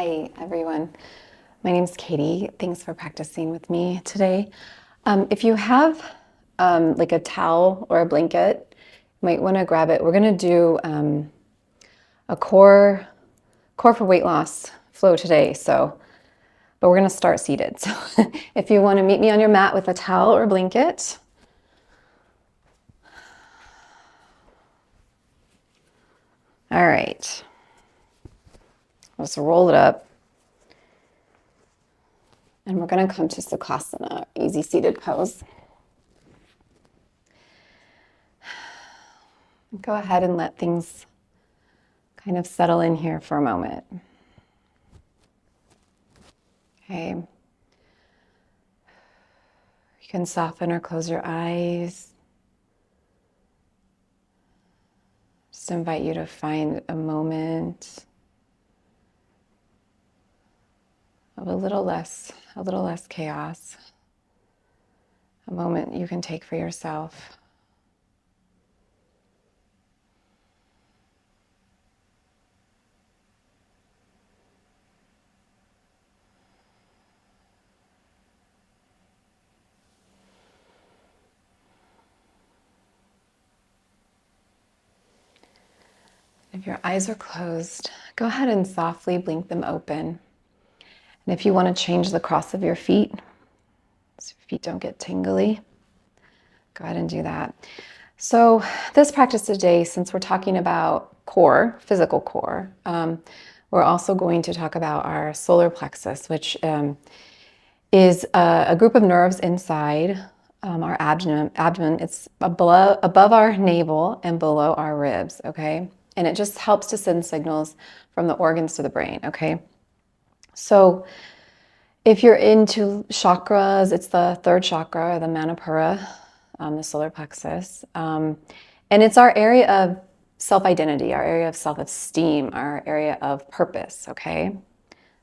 Hi, everyone. My name's Katie. Thanks for practicing with me today. If you have like a towel or a blanket, you might want to grab it. We're going to do a core for weight loss flow today. But we're going to start seated. So if you want to meet me on your mat with a towel or blanket. All right. Let's roll it up. And we're going to come to Sukhasana, easy seated pose. Go ahead and let things kind of settle in here for a moment. Okay. You can soften or close your eyes. Just invite you to find a moment of a little less chaos. A moment you can take for yourself. If your eyes are closed, go ahead and softly blink them open. And if you want to change the cross of your feet, so your feet don't get tingly, go ahead and do that. So this practice today, since we're talking about core, physical core, we're also going to talk about our solar plexus, which is a group of nerves inside our abdomen. It's above our navel and below our ribs, okay? And it just helps to send signals from the organs to the brain, okay? So if you're into chakras, it's the third chakra, the Manipura, the solar plexus. And it's our area of self-identity, our area of self-esteem, our area of purpose, okay?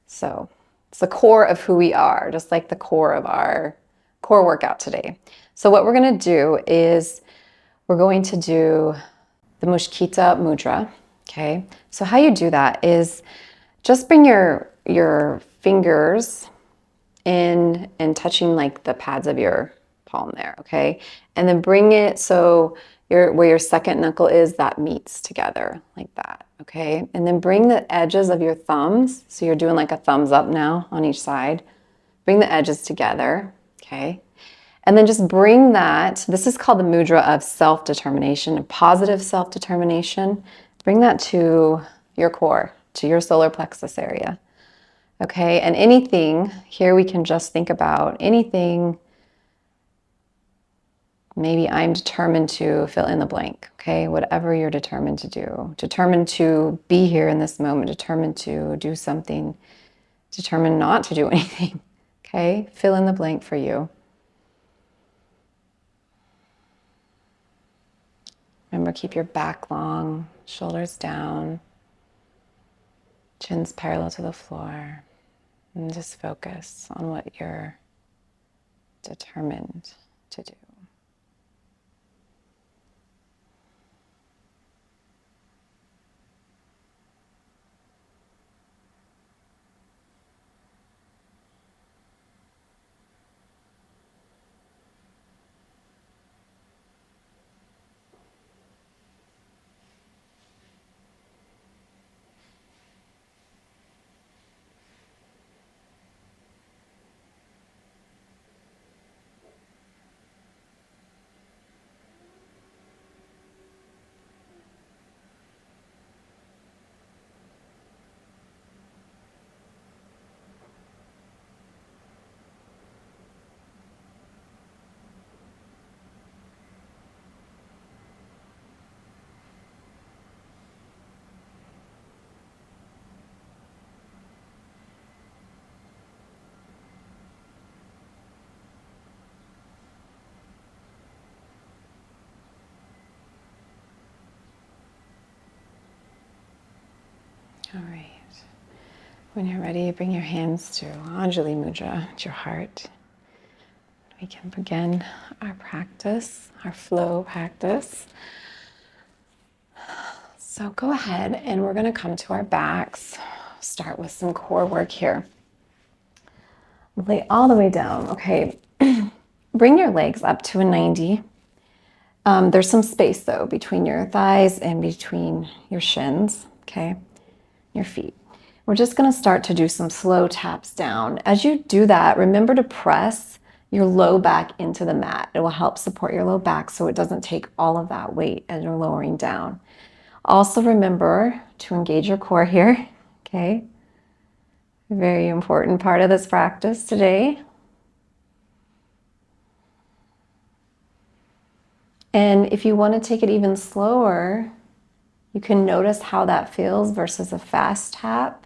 So it's the core of who we are, just like the core of our core workout today. So what we're going to do is we're going to do the Mushtika Mudra, okay? So how you do that is just bring your fingers in and touching like the pads of your palm there, okay? And then bring it so where your second knuckle is, that meets together like that, okay? And then bring the edges of your thumbs, so you're doing like a thumbs up now on each side. Bring the edges together, okay? And then just bring that, this is called the Mudra of Self-Determination, a positive self-determination. Bring that to your core, to your solar plexus area. Okay, and anything, here we can just think about anything, maybe I'm determined to fill in the blank, okay? Whatever you're determined to do. Determined to be here in this moment, determined to do something, determined not to do anything, okay? Fill in the blank for you. Remember, keep your back long, shoulders down, chin's parallel to the floor, and just focus on what you're determined to do. All right. When you're ready, bring your hands to Anjali Mudra at your heart. We can begin our practice, our flow practice. So go ahead and we're going to come to our backs. start with some core work here. Lay all the way down. Okay, bring your legs up to a 90. There's some space though between your thighs and between your shins, okay, your feet. We're just gonna start to do some slow taps down. As you do that, remember to press your low back into the mat. It will help support your low back so it doesn't take all of that weight as you're lowering down. Also remember to engage your core here, okay? Very important part of this practice today. And if you want to take it even slower, you can notice how that feels versus a fast tap.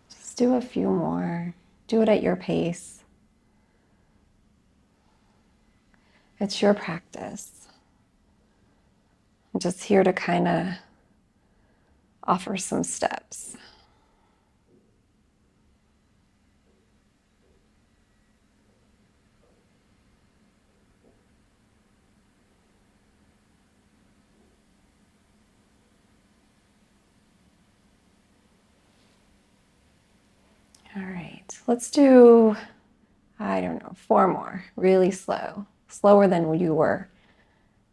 Just do a few more. Do it at your pace. It's your practice. I'm just here to kind of offer some steps. All right, let's do, I don't know, 4 more, really slow, slower than you were.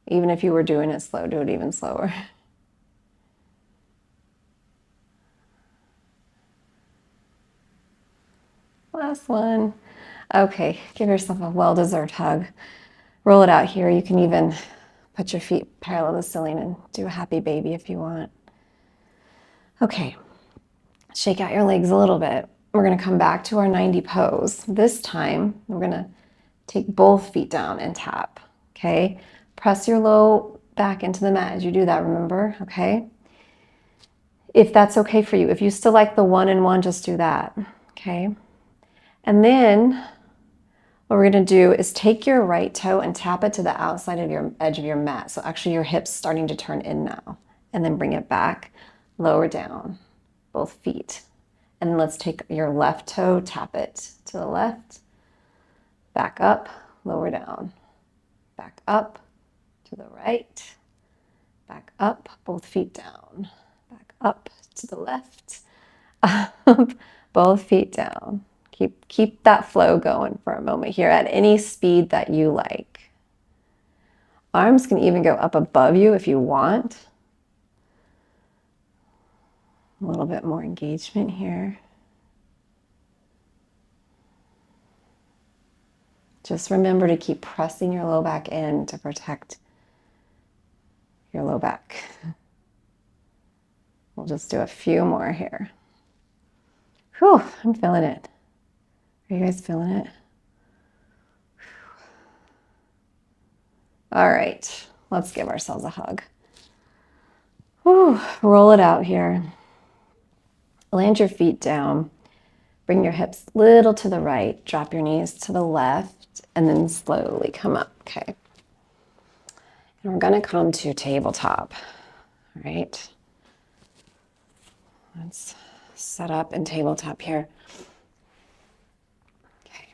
Even if you were doing it slow, do it even slower. Last one. Okay, give yourself a well-deserved hug. Roll it out here. You can even put your feet parallel to the ceiling and do a happy baby if you want. Okay, shake out your legs a little bit. We're gonna come back to our 90 pose. This time, we're gonna take both feet down and tap, okay? Press your low back into the mat as you do that, remember, okay? If that's okay for you. If you still like the 1 and 1, just do that, okay? And then what we're gonna do is take your right toe and tap it to the outside of your edge of your mat. So actually your hips starting to turn in now. And then bring it back, lower down, both feet. And then let's take your left toe, tap it to the left, back up, lower down, back up to the right, back up, both feet down, back up to the left, up, both feet down. Keep that flow going for a moment here at any speed that you like. Arms can even go up above you if you want. A little bit more engagement here. Just remember to keep pressing your low back in to protect your low back. We'll just do a few more here. Whew, I'm feeling it. Are you guys feeling it? All right, let's give ourselves a hug. Whew, roll it out here. Land your feet down. Bring your hips a little to the right. Drop your knees to the left and then slowly come up, okay? And we're gonna come to tabletop, all right? Let's set up in tabletop here. Okay.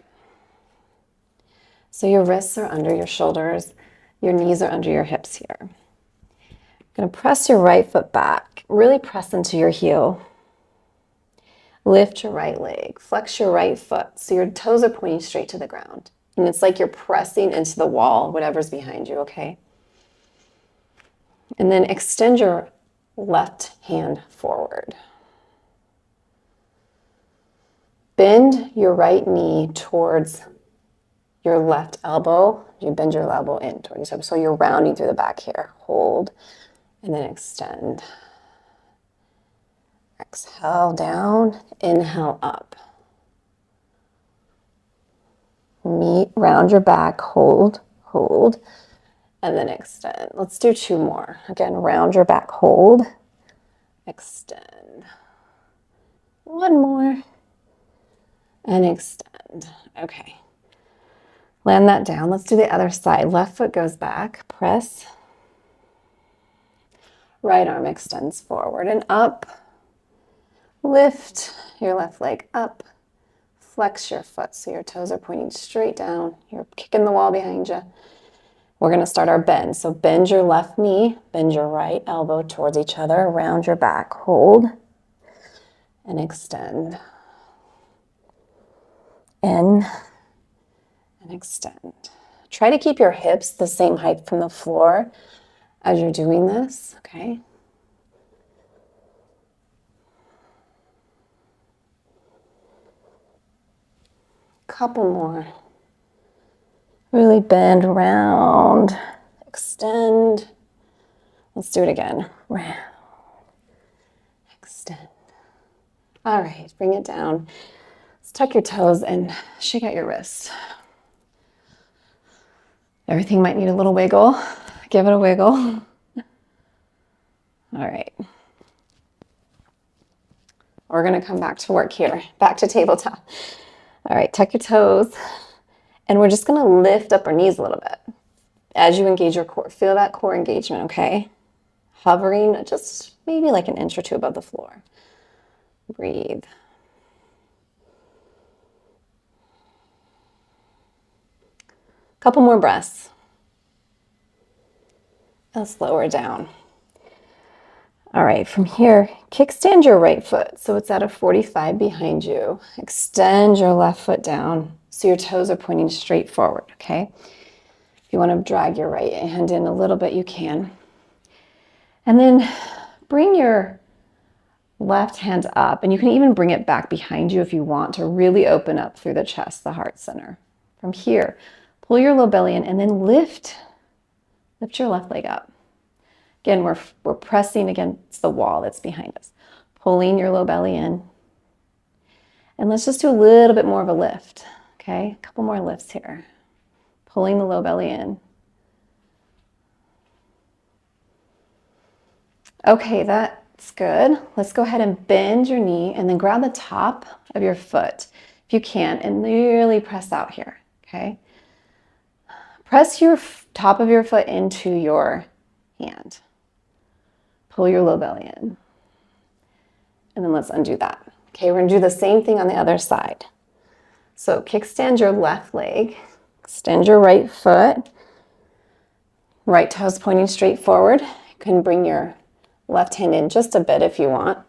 So your wrists are under your shoulders. Your knees are under your hips here. You're gonna press your right foot back. Really press into your heel. Lift your right leg, flex your right foot so your toes are pointing straight to the ground. And it's like you're pressing into the wall, whatever's behind you, okay? And then extend your left hand forward. Bend your right knee towards your left elbow. You bend your elbow in towards yourself. So you're rounding through the back here. Hold, and then extend. Exhale down, inhale up. Round your back, hold, and then extend. Let's do 2 more. Again, round your back, hold, extend. 1 more, and extend. Okay. Land that down. Let's do the other side. Left foot goes back, press. Right arm extends forward and up. Lift your left leg up. flex your foot so your toes are pointing straight down. You're kicking the wall behind you. We're going to start our bend. So bend your left knee, bend your right elbow towards each other, around your back. Hold and extend. In and extend. Try to keep your hips the same height from the floor as you're doing this, okay? Couple more. Really bend around, extend. Let's do it again. Round, extend. All right, bring it down. Let's tuck your toes and shake out your wrists. Everything might need a little wiggle. Give it a wiggle. All right. We're gonna come back to work here, back to tabletop. All right, tuck your toes. And we're just gonna lift up our knees a little bit. As you engage your core, feel that core engagement, okay? Hovering just maybe like an inch or two above the floor. Breathe. Couple more breaths. Let's lower down. All right, from here, kickstand your right foot so it's at a 45 behind you. Extend your left foot down so your toes are pointing straight forward, okay? If you want to drag your right hand in a little bit, you can. And then bring your left hand up, and you can even bring it back behind you if you want to really open up through the chest, the heart center. From here, pull your low belly in and then lift your left leg up. Again, we're pressing against the wall that's behind us. Pulling your low belly in. And let's just do a little bit more of a lift, okay? A couple more lifts here. Pulling the low belly in. Okay, that's good. Let's go ahead and bend your knee and then grab the top of your foot, if you can, and really press out here, okay? Press your top of your foot into your hand. Pull your low belly in. And then let's undo that. Okay, we're gonna do the same thing on the other side. So kickstand your left leg, extend your right foot, right toes pointing straight forward. You can bring your left hand in just a bit if you want.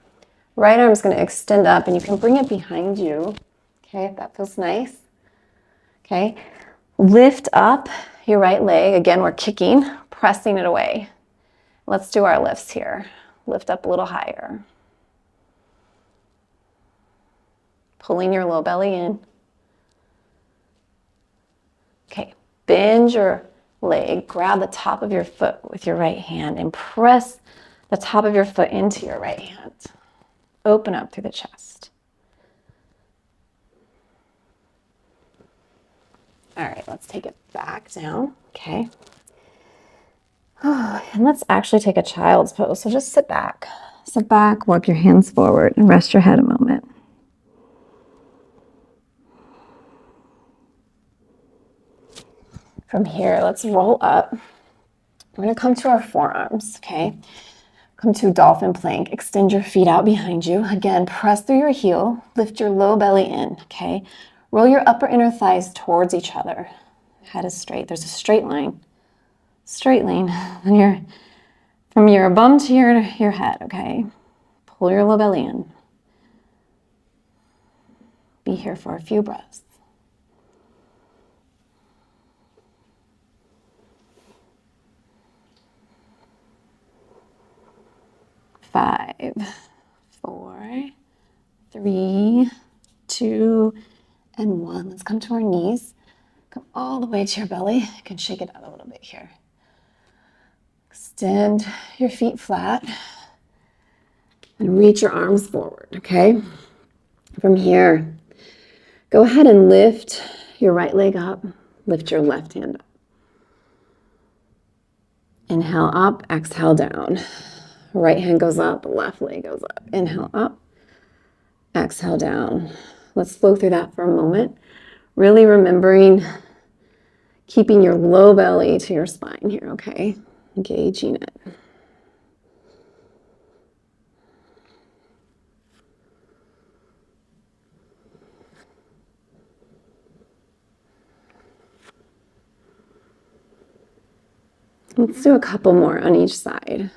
Right arm's gonna extend up and you can bring it behind you. Okay, if that feels nice. Okay, lift up your right leg. Again, we're kicking, pressing it away. Let's do our lifts here. Lift up a little higher. Pulling your low belly in. Okay, bend your leg, grab the top of your foot with your right hand and press the top of your foot into your right hand. Open up through the chest. All right, let's take it back down, okay? And let's actually take a child's pose. So just sit back, walk your hands forward and rest your head a moment. From here, let's roll up. We're gonna come to our forearms, okay? Come to dolphin plank. Extend your feet out behind you. Again, press through your heel, lift your low belly in, okay? Roll your upper inner thighs towards each other. Head is straight. There's a straight line. Straight line. And from your bum to your head, okay? Pull your low belly in. Be here for a few breaths. Five, 4, 3, 2, and 1. Let's come to our knees. Come all the way to your belly. You can shake it out a little bit here. Extend your feet flat and reach your arms forward, okay? From here, go ahead and lift your right leg up. Lift your left hand up. Inhale up, exhale down. Right hand goes up, left leg goes up. Inhale up, exhale down. Let's flow through that for a moment. Really remembering keeping your low belly to your spine here, okay? Engaging it. Let's do a couple more on each side.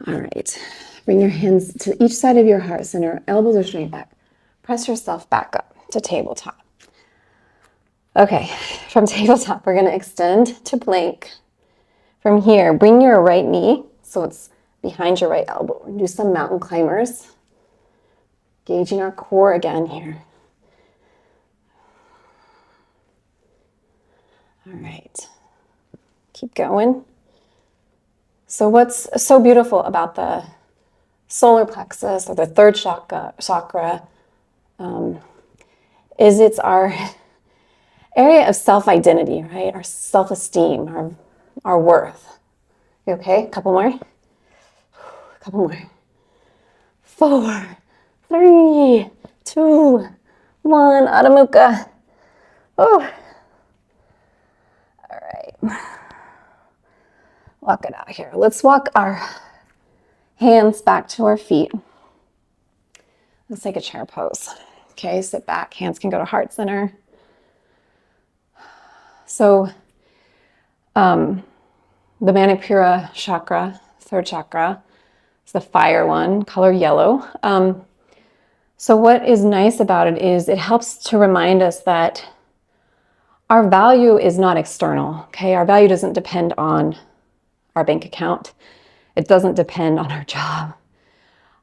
All right. Bring your hands to each side of your heart center. Elbows are straight back. Press yourself back up to tabletop. Okay, from tabletop, we're going to extend to plank. From here, bring your right knee so it's behind your right elbow. Do some mountain climbers. Gauging our core again here. All right. Keep going. So what's so beautiful about the solar plexus or the third chakra is it's our area of self-identity, right? Our self-esteem, our worth. You okay? A couple more. A couple more. 4, 3, 2, 1. Adho Mukha. Oh. All right. Walk it out here. Let's walk our hands back to our feet. Let's take a chair pose. Okay, sit back. Hands can go to heart center. So the Manipura Chakra, third chakra, is the fire one, color yellow. So what is nice about it is it helps to remind us that our value is not external, okay? Our value doesn't depend on our bank account. It doesn't depend on our job.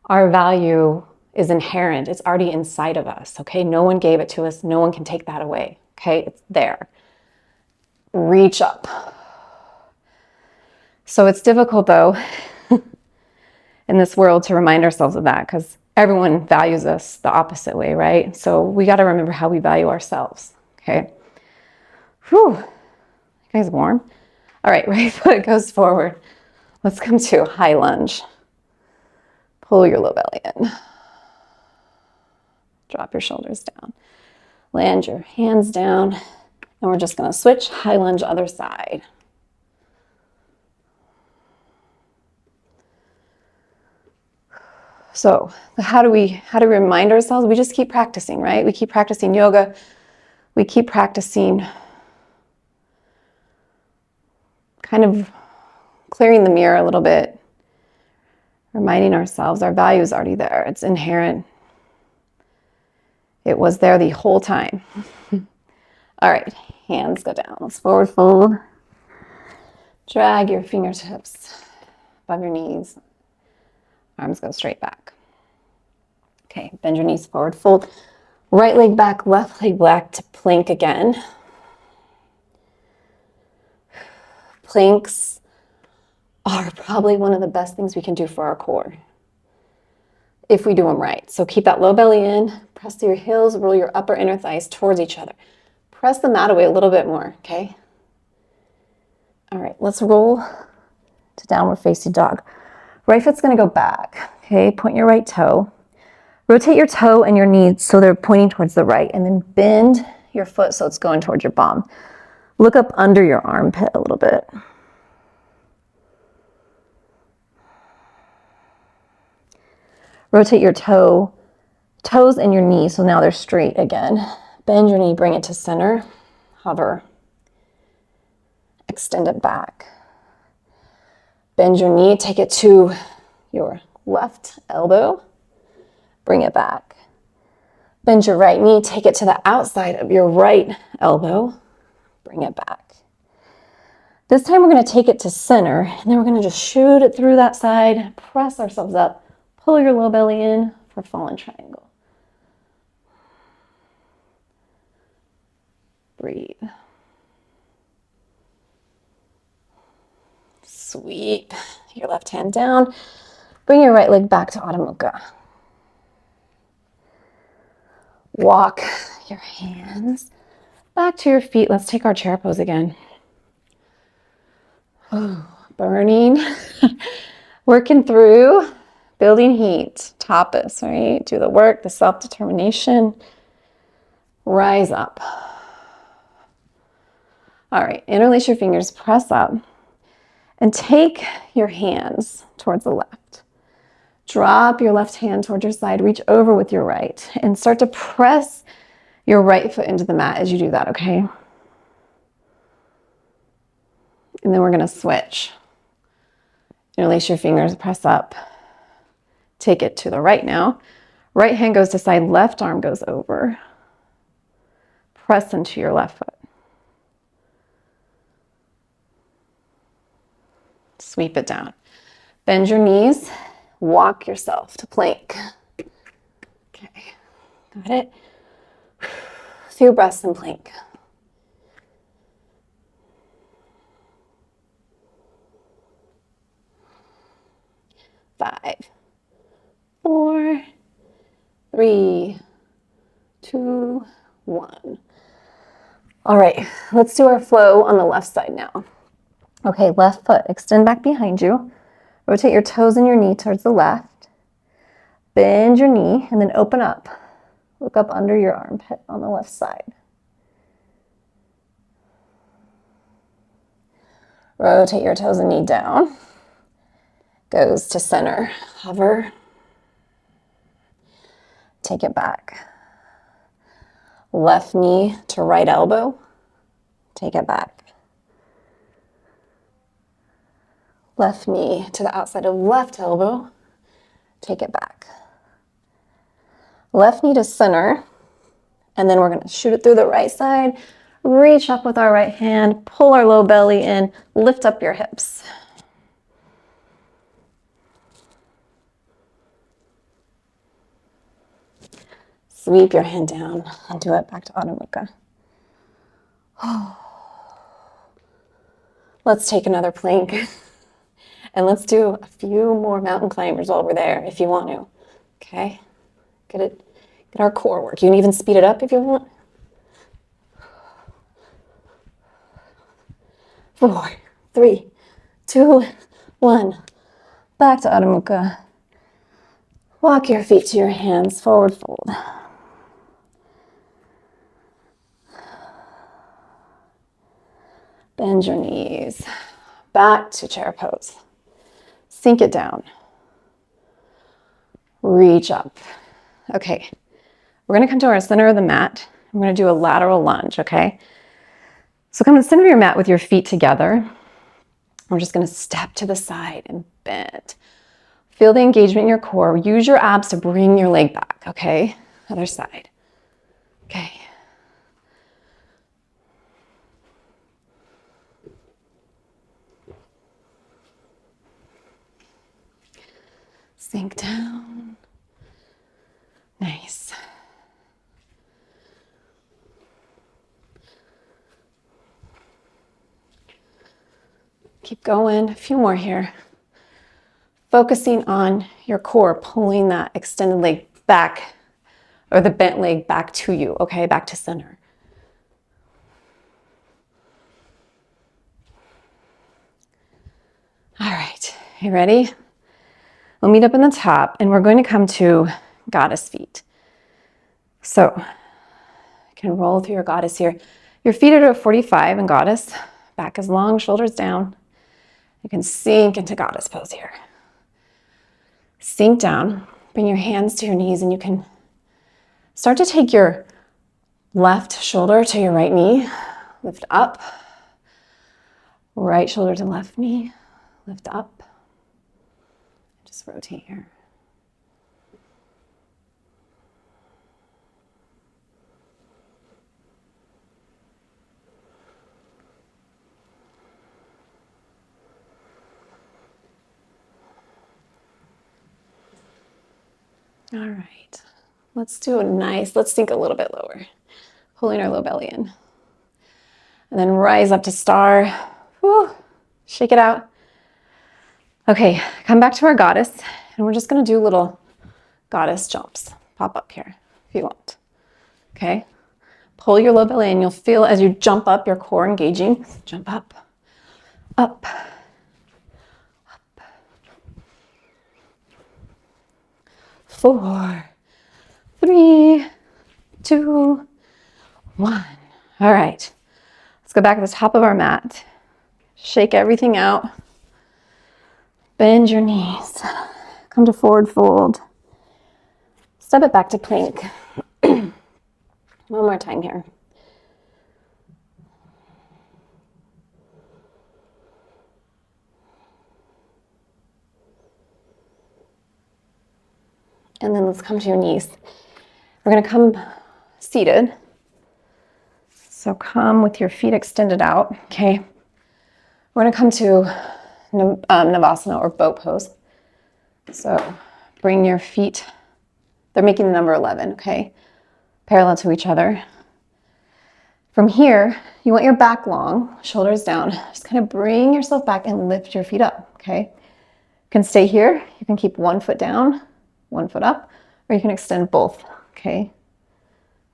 Our value is inherent. It's already inside of us, okay? No one gave it to us. No one can take that away, okay? It's there. Reach up. So it's difficult, though, in this world to remind ourselves of that because everyone values us the opposite way, right? So we got to remember how we value ourselves, okay? Whew. You guys warm? All right, right foot goes forward. Let's come to high lunge. Pull your low belly in. Drop your shoulders down. Land your hands down. And we're just going to switch high lunge other side. So how do we remind ourselves? We just keep practicing, right? We keep practicing yoga. We keep practicing kind of clearing the mirror a little bit, reminding ourselves our value is already there. It's inherent. It was there the whole time. All right, hands go down. Let's forward fold. Drag your fingertips above your knees. Arms go straight back. Okay, bend your knees forward, fold. Right leg back, left leg back to plank again. Planks are probably one of the best things we can do for our core if we do them right. So keep that low belly in, press your heels, roll your upper inner thighs towards each other. Press the mat away a little bit more, okay? All right, let's roll to downward facing dog. Right foot's gonna go back, okay? Point your right toe. Rotate your toe and your knee so they're pointing towards the right, and then bend your foot so it's going towards your bum. Look up under your armpit a little bit. Rotate your toes and your knee so now they're straight again. Bend your knee, bring it to center. Hover. Extend it back. Bend your knee, take it to your left elbow. Bring it back. Bend your right knee, take it to the outside of your right elbow. Bring it back. This time we're going to take it to center, and then we're going to just shoot it through that side, press ourselves up, pull your low belly in for fallen triangle. Breathe. Sweep your left hand down. Bring your right leg back to Adho Mukha. Walk your hands back to your feet. Let's take our chair pose again. Oh, burning. Working through, building heat. Tapas, right? Do the work, the self-determination. Rise up. All right, interlace your fingers, press up, and take your hands towards the left. Drop your left hand towards your side, reach over with your right, and start to press your right foot into the mat as you do that, okay? And then we're gonna switch. Interlace your fingers, press up. Take it to the right now. Right hand goes to side, left arm goes over. Press into your left foot. Sweep it down. Bend your knees, walk yourself to plank. Okay, got it? A few breaths in plank. 5, 4, 3, 2, 1. All right, let's do our flow on the left side now. Okay, left foot, extend back behind you. Rotate your toes and your knee towards the left. Bend your knee and then open up. Look up under your armpit on the left side. Rotate your toes and knee down. Goes to center. Hover. Take it back. Left knee to right elbow. Take it back. Left knee to the outside of left elbow. Take it back. Left knee to center. And then we're going to shoot it through the right side. Reach up with our right hand. Pull our low belly in. Lift up your hips. Sweep your hand down and do it back to Adho Mukha. Let's take another plank. And let's do a few more mountain climbers while we're there if you want to. Okay? Get our core work. You can even speed it up if you want. 4, 3, 2, 1. Back to Adho Mukha. Walk your feet to your hands, forward fold. Bend your knees. Back to chair pose. Sink it down. Reach up. Okay, we're gonna come to our center of the mat. We're gonna do a lateral lunge, okay? So come to the center of your mat with your feet together. We're just gonna step to the side and bend. Feel the engagement in your core. Use your abs to bring your leg back, okay? Other side. Okay. Sink down. Nice. Keep going. A few more here. Focusing on your core, pulling that extended leg back, or the bent leg back to you, okay? Back to center. All right, you ready? We'll meet up in the top and we're going to come to goddess feet. So you can roll through your goddess here. Your feet are to a 45 in goddess. Back is long, shoulders down. You can sink into goddess pose here. Sink down, bring your hands to your knees, and you can start to take your left shoulder to your right knee. Lift up. Right shoulder to left knee. Lift up. Just rotate here. All right, let's do a nice, let's sink a little bit lower, pulling our low belly in. And then rise up to star. Whew. Shake it out. Okay, come back to our goddess, and we're just gonna do little goddess jumps. Pop up here if you want. Okay, pull your low belly in. You'll feel as you jump up, your core engaging. Jump up, up, up. 4, 3, 2, 1. All right, let's go back to the top of our mat. Shake everything out. Bend your knees. Come to forward fold. Step it back to plank. One more time here. And then let's come to your knees. We're going to come seated. So come with your feet extended out, okay? We're going to come to Navasana or boat pose. So bring your feet, they're making the number 11, okay? Parallel to each other. From here, you want your back long, shoulders down. Just kind of bring yourself back and lift your feet up, okay? You can stay here. You can keep one foot down, one foot up, or you can extend both, okay?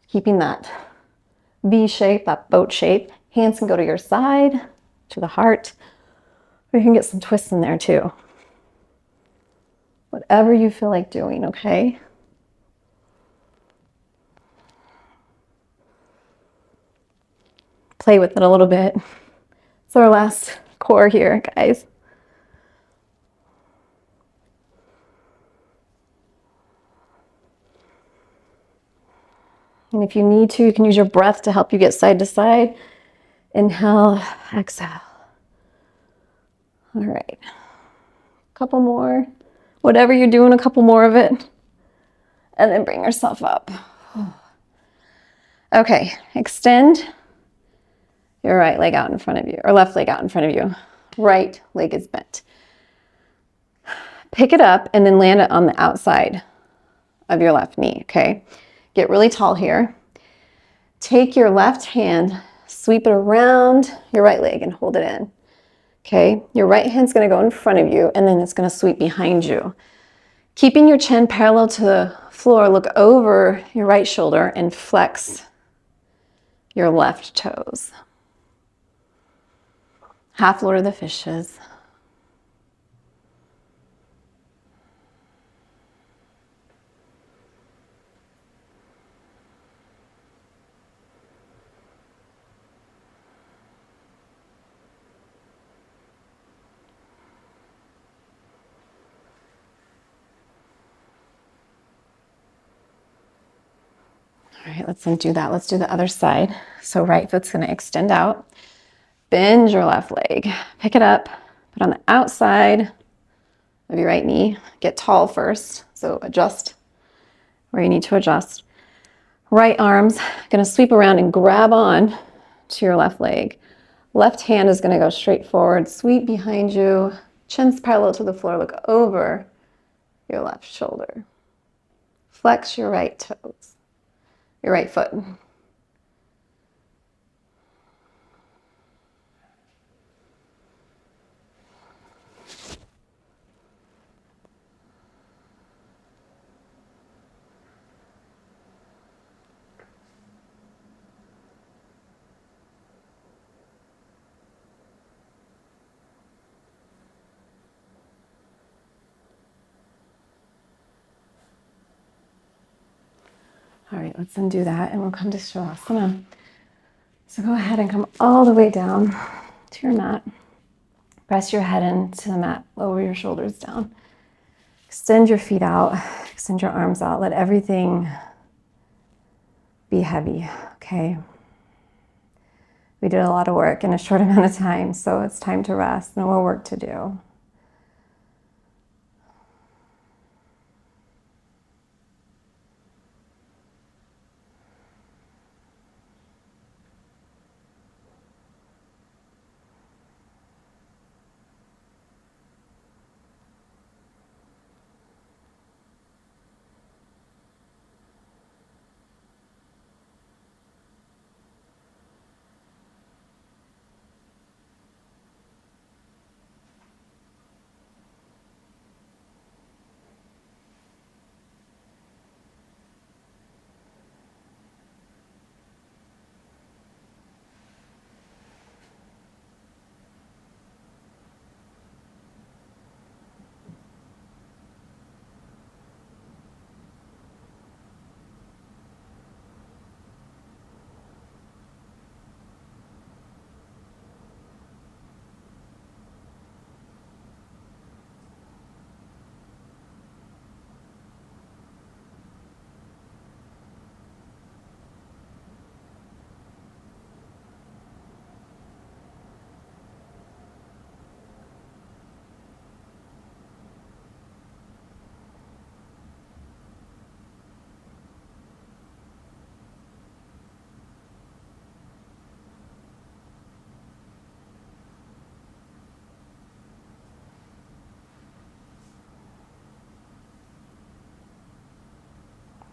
Keeping that V shape, that boat shape. Hands can go to your side, to the heart, or you can get some twists in there too. Whatever you feel like doing, okay? Play with it a little bit. It's our last core here, guys. And if you need to, you can use your breath to help you get side to side. Inhale, exhale. All right. A couple more. Whatever you're doing, a couple more of it. And then bring yourself up. Okay, extend your right leg out in front of you, or left leg out in front of you. Right leg is bent. Pick it up and then land it on the outside of your left knee, okay? Get really tall here. Take your left hand, sweep it around your right leg and hold it in, okay? Your right hand's gonna go in front of you and then it's gonna sweep behind you. Keeping your chin parallel to the floor, look over your right shoulder and flex your left toes. Half Lord of the Fishes. All right, let's undo that. Let's do the other side. So right foot's gonna extend out. Bend your left leg. Pick it up, put on the outside of your right knee. Get tall first, so adjust where you need to adjust. Right arm's gonna sweep around and grab on to your left leg. Left hand is gonna go straight forward, sweep behind you. Chin's parallel to the floor, look over your left shoulder. Flex your right toes, your right foot. All right, let's undo that and we'll come to Sukhasana. So go ahead and come all the way down to your mat. Press your head into the mat, lower your shoulders down. Extend your feet out, extend your arms out. Let everything be heavy, okay? We did a lot of work in a short amount of time, so it's time to rest. No more work to do.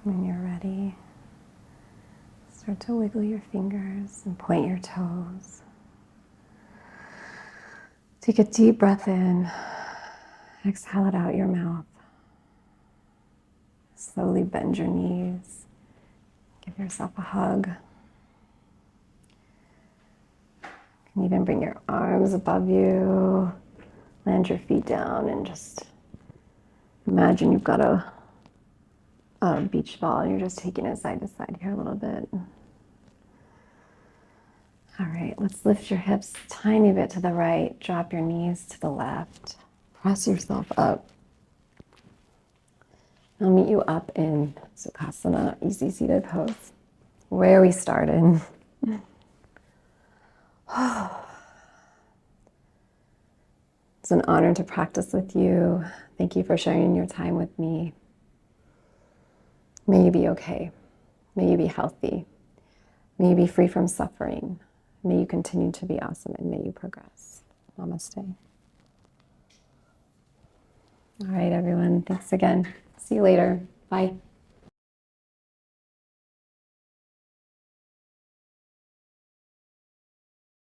When you're ready, start to wiggle your fingers and point your toes. Take a deep breath in. Exhale it out your mouth. Slowly bend your knees. Give yourself a hug. You can even bring your arms above you. Land your feet down and just imagine you've got a beach ball and you're just taking it side to side here a little bit. All right, let's lift your hips a tiny bit to the right. Drop your knees to the left. Press yourself up. I'll meet you up in Sukhasana, easy seated pose, where we started. It's an honor to practice with you. Thank you for sharing your time with me. May you be okay. May you be healthy. May you be free from suffering. May you continue to be awesome and may you progress. Namaste. All right, everyone. Thanks again. See you later. Bye.